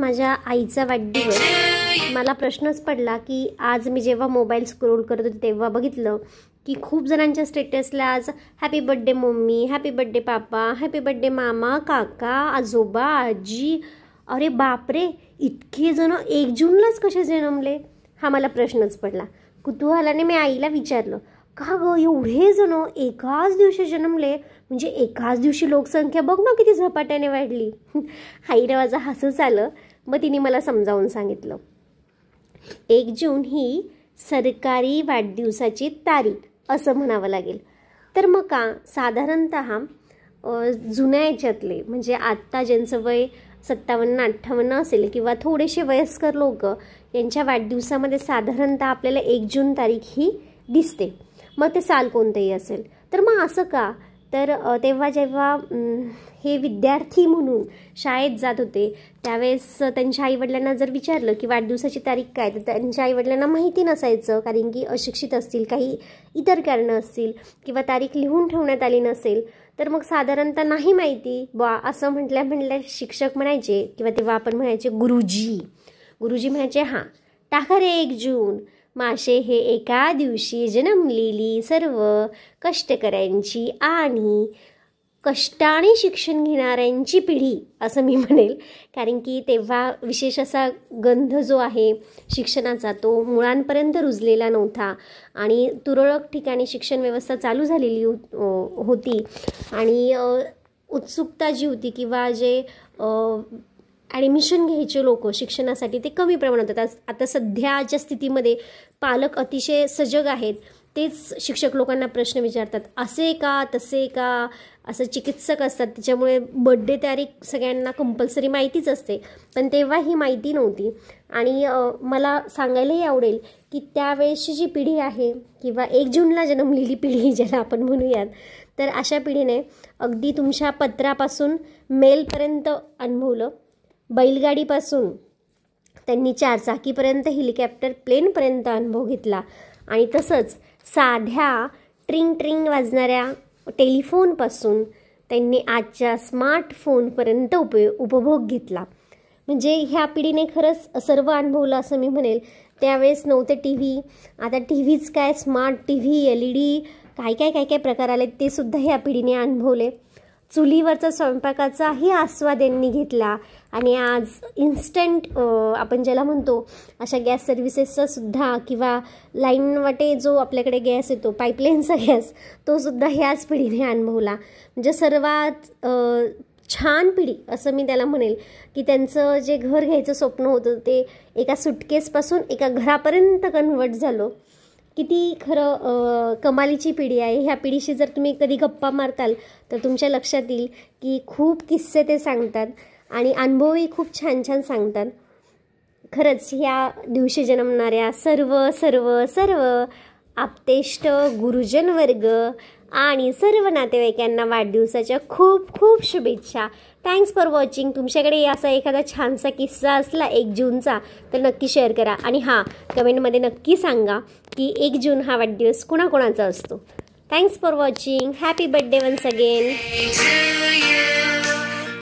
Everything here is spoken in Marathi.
माझ्या आईचा वाढदिवस. मला प्रश्नच पडला की आज मी जेव्हा मोबाईल स्क्रोल करत होते तेव्हा बघितलं की खूप जणांच्या स्टेटसला आज happy birthday mummy, happy birthday papa, happy birthday मामा, काका, आजोबा, आजी. अरे बापरे, इतके जण 1 जूनलाच कसे जन्मले? हा मला प्रश्नच पडला. कुतूहलाने मी आईला विचारलं, का गं एवढे जण एकाच दिवशी जन्मले? म्हणजे एकाच दिवशी लोकसंख्या बघ ना किती झपाट्याने वाढली. आईला माझं हसूच आलं. मग तिने मला समजावून सांगितलं, 1 जून ही सरकारी वाढदिवसाची तारीख असं म्हणावं लागेल. तर मग का साधारणतः जुन्या याच्यातले म्हणजे आत्ता ज्यांचं वय 57-58 असेल किंवा थोडेसे वयस्कर लोक यांच्या वाढदिवसामध्ये साधारणतः आपल्याला 1 जून तारीख ही दिसते. मग ते साल कोणतंही असेल. तर मग असं का? तर तेव्हा जेव्हा हे विद्यार्थी म्हणून शाळेत जात होते त्यावेळेस त्यांच्या आईवडिलांना जर विचारलं की वाढदिवसाची तारीख काय, तर त्यांच्या आईवडिलांना माहिती नसायचं, कारण की अशिक्षित असतील, काही इतर कारणं असतील किंवा तारीख लिहून ठेवण्यात आली नसेल. तर मग साधारणतः नाही माहिती बा असं म्हटल्या शिक्षक म्हणायचे किंवा तेव्हा आपण म्हणायचे गुरुजी म्हणायचे, हां टाका रे 1 जून. माशे हे एका दिवशी जन्मलेली सर्व कष्टकऱ्यांची आणि कष्टाने शिक्षण घेणाऱ्यांची पिढी असं मी म्हणेल. कारण की तेव्हा विशेष असा गंध जो आहे शिक्षणाचा तो मुळांपर्यंत रुजलेला नव्हता आणि तुरळक ठिकाणी शिक्षण व्यवस्था चालू झालेली होती आणि उत्सुकता जी होती किंवा जे ॲडमिशन घ्यायचे लोक शिक्षणासाठी ते कमी प्रमाणात होतात. आता सध्याच्या स्थितीमध्ये पालक अतिशय सजग आहेत. तेच शिक्षक लोकांना प्रश्न विचारतात, असे का तसे का. असं चिकित्सक असतात त्याच्यामुळे बड्डे तारीख सगळ्यांना कंपल्सरी माहितीच असते, पण तेव्हा ही माहिती नव्हती. आणि मला सांगायलाही आवडेल की त्यावेळेसची जी पिढी आहे किंवा 1 जूनला जन्मलेली पिढी ज्याला आपण म्हणूयात, तर अशा पिढीने अगदी तुमच्या पत्रापासून मेलपर्यंत अनुभवलं. बैलगाडीपासून त्यांनी 4 चाकीपर्यंत हेलिकॉप्टर प्लेनपर्यंत अनुभव घेतला आणि तसंच साध्या ट्रिंग वाजणाऱ्या टेलिफोनपासून त्यांनी आजच्या स्मार्टफोनपर्यंत उपभोग घेतला. म्हणजे ह्या पिढीने खरंच सर्व अनुभवलं असं मी म्हणेल. त्यावेळेस नव्हते टी व्ही, आता टी व्हीच काय, स्मार्ट टी व्ही, LED काय प्रकार आले ते सुद्धा ह्या पिढीने अनुभवले. चुलीवरचा स्वयंपाकाचाही आस्वाद यांनी घेतला आणि आज इन्स्टंट आपण ज्याला म्हणतो अशा गॅस सर्व्हिसेसचा सुद्धा किंवा लाईन वाटे जो आपल्याकडे गॅस येतो पाईपलाईनचा गॅस तो सुद्धा ह्याच पिढीने अनुभवला. म्हणजे सर्वात छान पिढी असं मी त्याला म्हणेल की त्यांचं जे घर घ्यायचं स्वप्न होतं ते एका सुटकेसपासून एका घरापर्यंत कन्वर्ट झालं. किती खरं कमालीची पिढी आहे. ह्या पिढीशी जर तुम्ही कधी गप्पा मारताल तर तुमच्या लक्षात येईल की खूप किस्से ते सांगतात आणि अनुभवही खूप छान सांगतात. खरंच ह्या दिवशी जन्मणाऱ्या सर्व आप्तेष्ट गुरुजन वर्ग आणि सर्व नातेवाईकांना वाढदिवसाच्या खूप शुभेच्छा. Thanks for watching. तुमच्याकडे असा एखादा छानसा किस्सा असला 1 जूनचा तर नक्की शेअर करा आणि हां कमेंटमध्ये नक्की सांगा की 1 जून हा वाढदिवस कुणाकोणाचा असतो. Thanks for watching. Happy birthday once again.